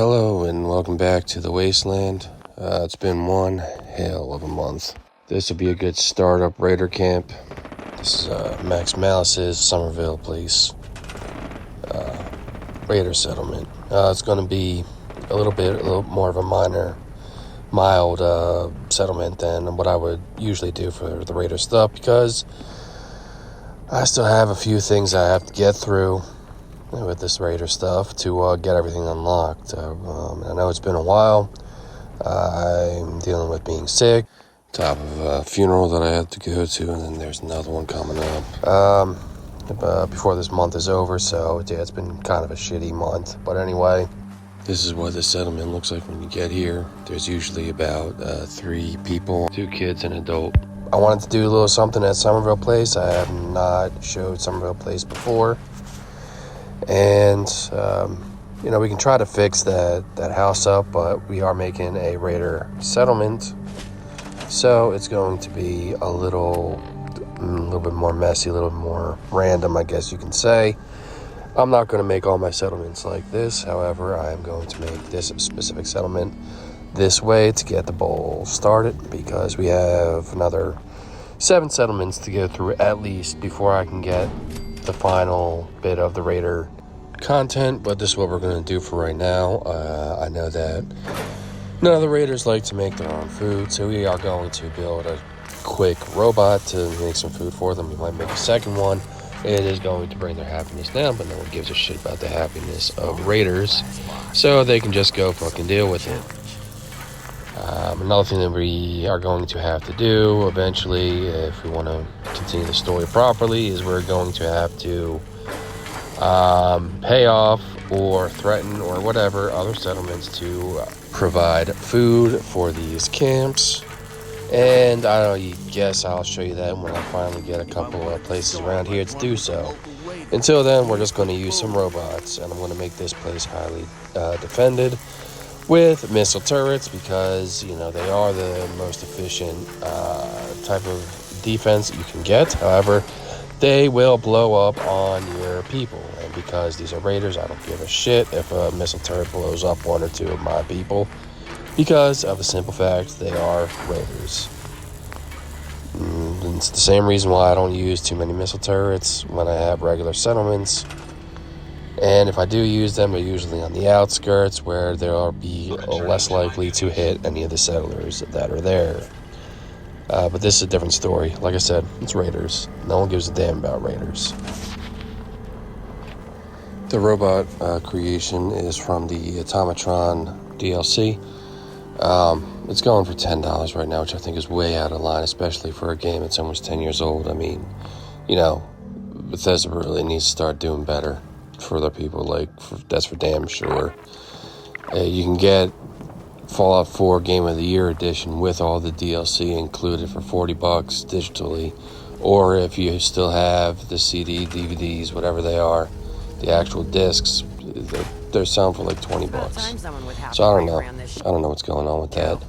Hello and welcome back to the Wasteland. It's been one hell of a month. This will be a good startup raider camp. This is Max Malice's Somerville Place raider settlement. It's going to be a little more of a mild settlement than what I would usually do for the raider stuff, because I still have a few things I have to get through with this raider stuff to get everything unlocked. I know it's been a while. I'm dealing with being sick, top of a funeral that I have to go to, and then there's another one coming up before this month is over. So yeah, it's been kind of a shitty month. But anyway, this is what the settlement looks like when you get here. There's usually about 3 people, 2 kids and an adult. I wanted to do a little something at Somerville Place. I have not showed Somerville Place before. And, we can try to fix that house up, but we are making a raider settlement. So it's going to be a little bit more messy, a little more random, I guess you can say. I'm not going to make all my settlements like this. However, I am going to make this specific settlement this way to get the ball started, because we have another 7 settlements to go through at least before I can get the final bit of the raider content. But this is what we're going to do for right now. I know that none of the raiders like to make their own food, so we are going to build a quick robot to make some food for them. We might make a second one. It is going to bring their happiness down, but no one gives a shit about the happiness of raiders, so they can just go fucking deal with it. Another thing that we are going to have to do eventually, if we want to continue the story properly, is we're going to have to pay off or threaten or whatever other settlements to provide food for these camps. And I don't know, guess I'll show you that when I finally get a couple of places around here to do so. Until then, we're just going to use some robots, and I'm going to make this place highly defended with missile turrets, because they are the most efficient type of defense you can get. However, they will blow up on your people, and because these are raiders, I don't give a shit if a missile turret blows up 1 or 2 of my people, because of the simple fact they are raiders. And it's the same reason why I don't use too many missile turrets when I have regular settlements. And if I do use them, they're usually on the outskirts, where they'll be less likely to hit any of the settlers that are there. But this is a different story. Like I said, it's raiders. No one gives a damn about raiders. The robot creation is from the Automatron DLC. It's going for $10 right now, which I think is way out of line, especially for a game that's almost 10 years old. I mean, Bethesda really needs to start doing better for other people. That's for damn sure. You can get Fallout 4 Game of the Year edition with all the DLC included for $40 digitally, or if you still have the CD, DVDs, whatever they are, the actual discs, they're selling for like $20. So I don't know what's going on with that.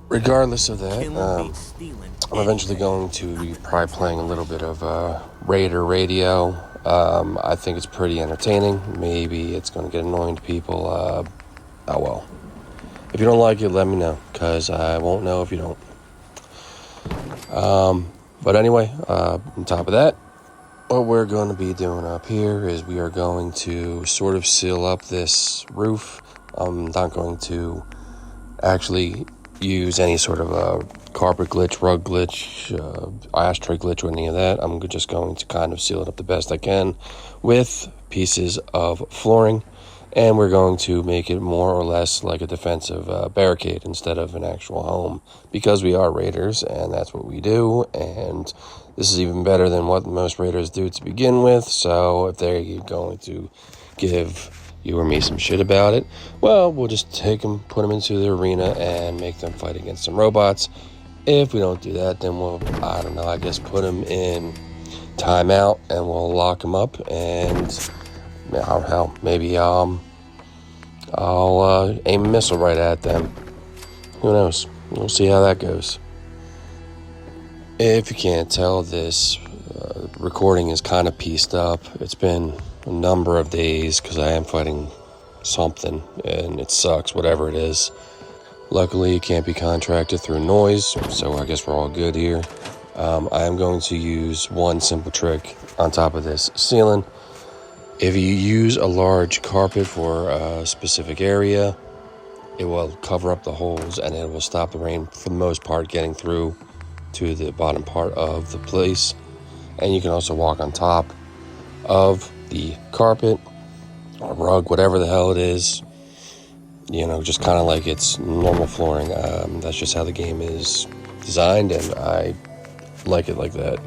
Regardless of that, I'm eventually going to be probably playing a little bit of Raider Radio. I think it's pretty entertaining. Maybe it's going to get annoying to people. Oh well. If you don't like it, let me know, because I won't know if you don't. But anyway, on top of that, what we're going to be doing up here is we are going to sort of seal up this roof. I'm not going to actually use any sort of a carpet glitch, rug glitch, ashtray glitch, or any of that. I'm just going to kind of seal it up the best I can with pieces of flooring, and we're going to make it more or less like a defensive barricade instead of an actual home, because we are raiders and that's what we do. And this is even better than what most raiders do to begin with. So if they're going to give you or me some shit about it, well, we'll just take them, put them into the arena, and make them fight against some robots. If we don't do that, then we'll, I guess put them in timeout, and we'll lock them up, and maybe I'll aim a missile right at them. Who knows? We'll see how that goes. If you can't tell, this recording is kind of pieced up. It's been a number of days because I am fighting something, and it sucks, whatever it is. Luckily, it can't be contracted through noise, so I guess we're all good here. I am going to use one simple trick on top of this ceiling. If you use a large carpet for a specific area, it will cover up the holes and it will stop the rain for the most part getting through to the bottom part of the place. And you can also walk on top of the carpet or rug, whatever the hell it is, just kind of like it's normal flooring. That's just how the game is designed, and I like it like that.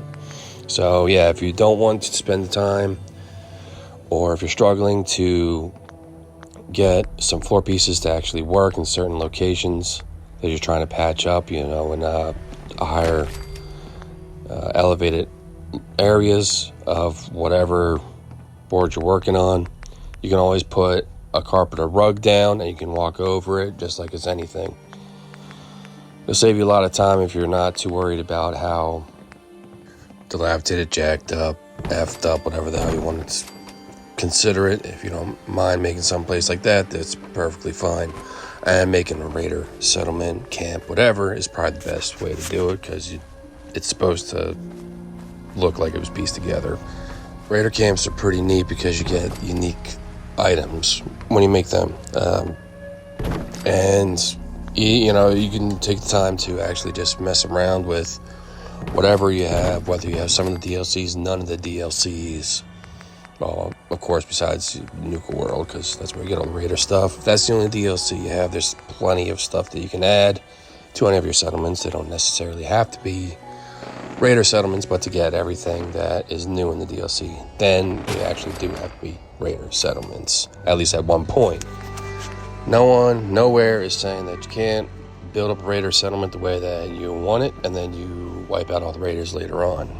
So yeah, if you don't want to spend the time, or if you're struggling to get some floor pieces to actually work in certain locations that you're trying to patch up, in a higher elevated areas of whatever board you're working on, you can always put a carpet or rug down and you can walk over it just like it's anything. It'll save you a lot of time if you're not too worried about how dilapidated, jacked up, effed up, whatever the hell you want to consider it. If you don't mind making some place like that, that's perfectly fine. And making a raider settlement, camp, whatever is probably the best way to do it, because it's supposed to look like it was pieced together. Raider camps are pretty neat because you get unique items when you make them, and you can take the time to actually just mess around with whatever you have, whether you have some of the DLCs, none of the DLCs, well, of course, besides Nuka World, because that's where you get all the Raider stuff. If that's the only DLC you have, there's plenty of stuff that you can add to any of your settlements. They don't necessarily have to be Raider settlements, but to get everything that is new in the DLC, then they actually do have to be Raider settlements, at least at one point. No one, nowhere is saying that you can't build up a Raider settlement the way that you want it, and then you wipe out all the Raiders later on.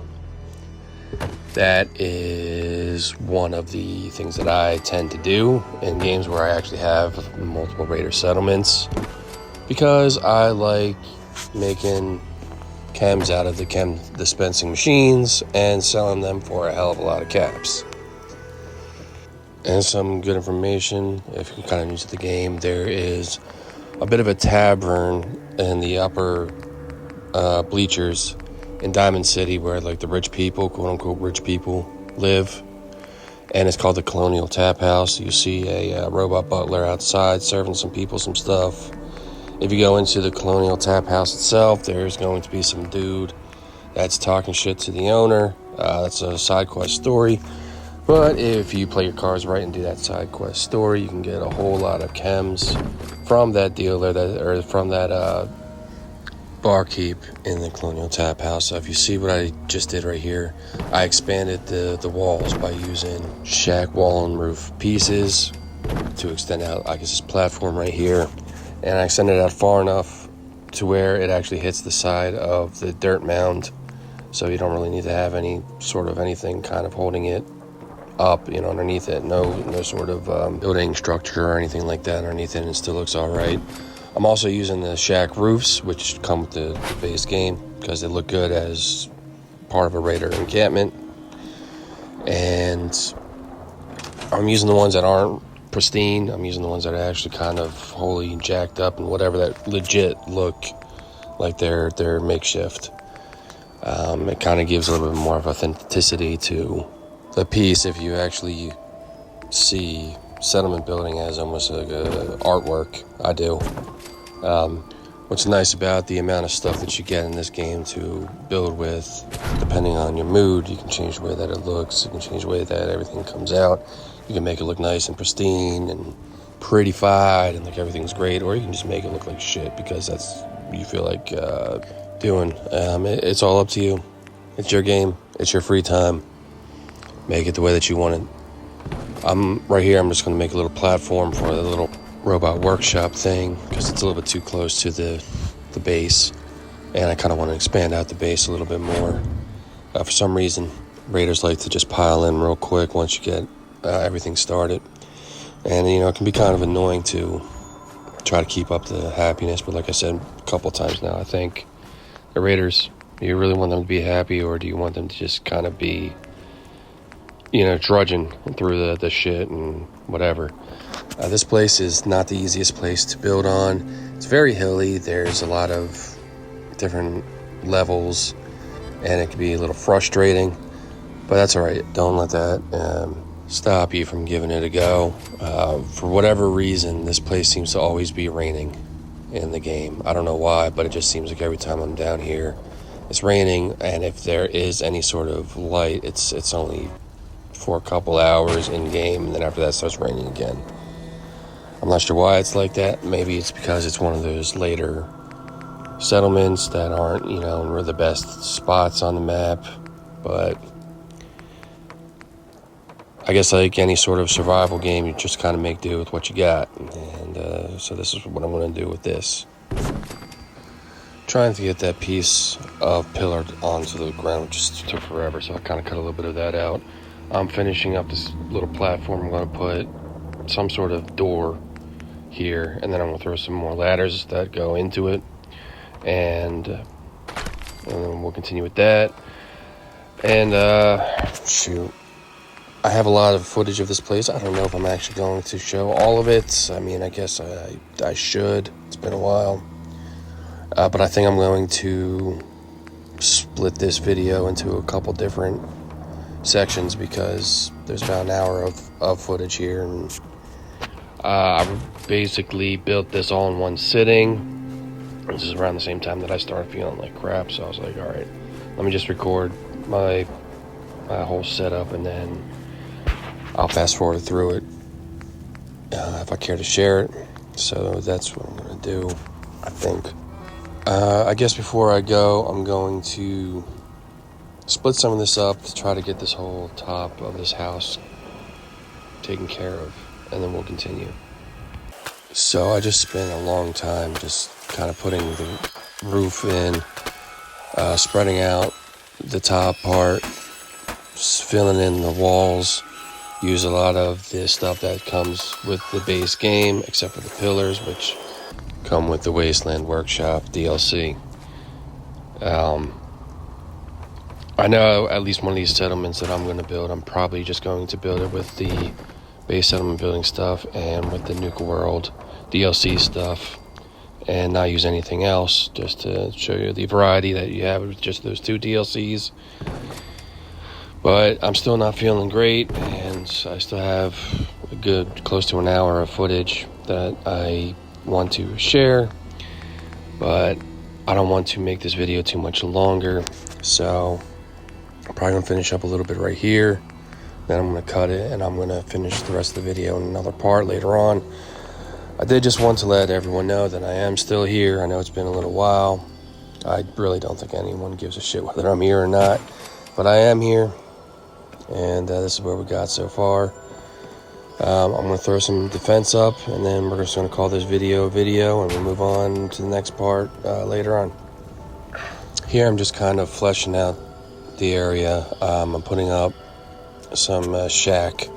That is one of the things that I tend to do in games where I actually have multiple Raider settlements, because I like making chems out of the chem dispensing machines and selling them for a hell of a lot of caps. And some good information, if you're kind of new to the game, there is a bit of a tavern in the upper bleachers in Diamond City where like the rich people, quote unquote rich people, live, and it's called the Colonial Tap House. You see a robot butler outside serving some people some stuff. If you go into the Colonial Tap House itself, there's going to be some dude that's talking shit to the owner. That's a side quest story. But if you play your cards right and do that side quest story, you can get a whole lot of chems from that dealer, from that barkeep in the Colonial Tap House. So if you see what I just did right here, I expanded the walls by using shack wall and roof pieces to extend out, I guess, this platform right here. And I extended it out far enough to where it actually hits the side of the dirt mound. So you don't really need to have any sort of anything kind of holding it up, underneath it. No sort of building structure or anything like that underneath it, and it still looks all right. I'm also using the shack roofs, which come with the base game, because they look good as part of a Raider encampment. And I'm using the ones that aren't pristine. I'm using the ones that are actually kind of wholly jacked up and whatever, that legit look like they're makeshift. It kind of gives a little bit more of authenticity to the piece if you actually see settlement building as almost like a artwork. I do. What's nice about the amount of stuff that you get in this game to build with, depending on your mood, you can change the way that it looks, you can change the way that everything comes out. You can make it look nice and pristine and prettified and like everything's great, or you can just make it look like shit because that's what you feel like doing. It's all up to you. It's your game. It's your free time. Make it the way that you want it. I'm right here. I'm just going to make a little platform for the little robot workshop thing because it's a little bit too close to the base, and I kind of want to expand out the base a little bit more. For some reason, Raiders like to just pile in real quick once you get everything started, and it can be kind of annoying to try to keep up the happiness. But like I said a couple times now, I think the Raiders, do you really want them to be happy, or do you want them to just kind of be drudging through the shit and whatever? This place is not the easiest place to build on. It's very hilly. There's a lot of different levels, and it can be a little frustrating, but that's all right. Don't let that stop you from giving it a go. For whatever reason, this place seems to always be raining in the game. I don't know why, but it just seems like every time I'm down here, it's raining, and if there is any sort of light, it's only for a couple hours in game, and then after that it starts raining again. I'm not sure why it's like that. Maybe it's because it's one of those later settlements that aren't, the best spots on the map. But I guess like any sort of survival game, you just kind of make do with what you got. And so this is what I'm going to do with this. Trying to get that piece of pillar onto the ground just took forever, so I kind of cut a little bit of that out. I'm finishing up this little platform. I'm going to put some sort of door here, and then I'm going to throw some more ladders that go into it, and then we'll continue with that. And shoot, I have a lot of footage of this place. I don't know if I'm actually going to show all of it. I mean, I guess I should. It's been a while, but I think I'm going to split this video into a couple different sections because there's about an hour of footage here, and I basically built this all in one sitting. This is around the same time that I started feeling like crap, so I was like, all right, let me just record my whole setup, and then I'll fast forward through it if I care to share it. So that's what I'm going to do, I think. I guess before I go, I'm going to split some of this up to try to get this whole top of this house taken care of, and then we'll continue. So I just spent a long time just kind of putting the roof in, spreading out the top part, filling in the walls. Use a lot of the stuff that comes with the base game, except for the pillars, which come with the Wasteland Workshop DLC. I know at least one of these settlements that I'm going to build, I'm probably just going to build it with the base settlement building stuff and with the Nuka World DLC stuff, and not use anything else, just to show you the variety that you have with just those two DLCs. But I'm still not feeling great, and I still have a good close to an hour of footage that I want to share, but I don't want to make this video too much longer, so I'm probably going to finish up a little bit right here, then I'm going to cut it, and I'm going to finish the rest of the video in another part later on. I did just want to let everyone know that I am still here. I know it's been a little while. I really don't think anyone gives a shit whether I'm here or not, but I am here, and this is where we got so far. I'm going to throw some defense up, and then we're just going to call this video, and we'll move on to the next part later on. Here I'm just kind of fleshing out the area. I'm putting up some shack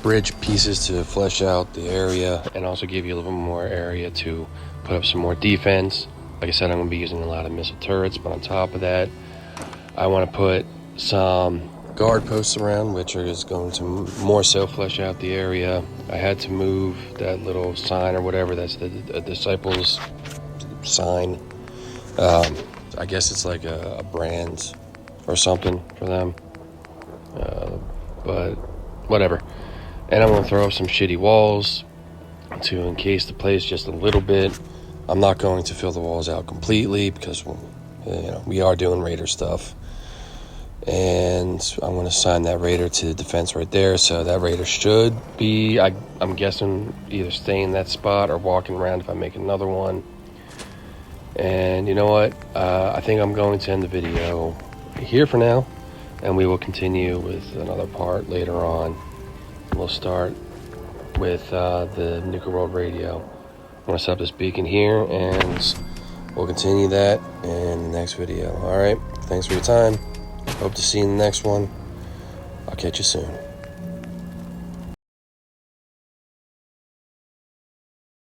bridge pieces to flesh out the area, and also give you a little more area to put up some more defense. Like I said, I'm going to be using a lot of missile turrets, but on top of that, I want to put some guard posts around, which are just going to more so flesh out the area. I had to move that little sign or whatever, that's the disciples sign. I guess it's like a brand or something for them, but whatever. And I'm going to throw up some shitty walls to encase the place just a little bit. I'm not going to fill the walls out completely because we are doing raider stuff. And I'm going to assign that raider to the defense right there. So that raider should be, I'm guessing, either staying in that spot or walking around if I make another one. And you know what? I think I'm going to end the video here for now. And we will continue with another part later on. We'll start with the Nuka World radio. I'm going to set up this beacon here, and we'll continue that in the next video. Alright, thanks for your time. Hope to see you in the next one. I'll catch you soon.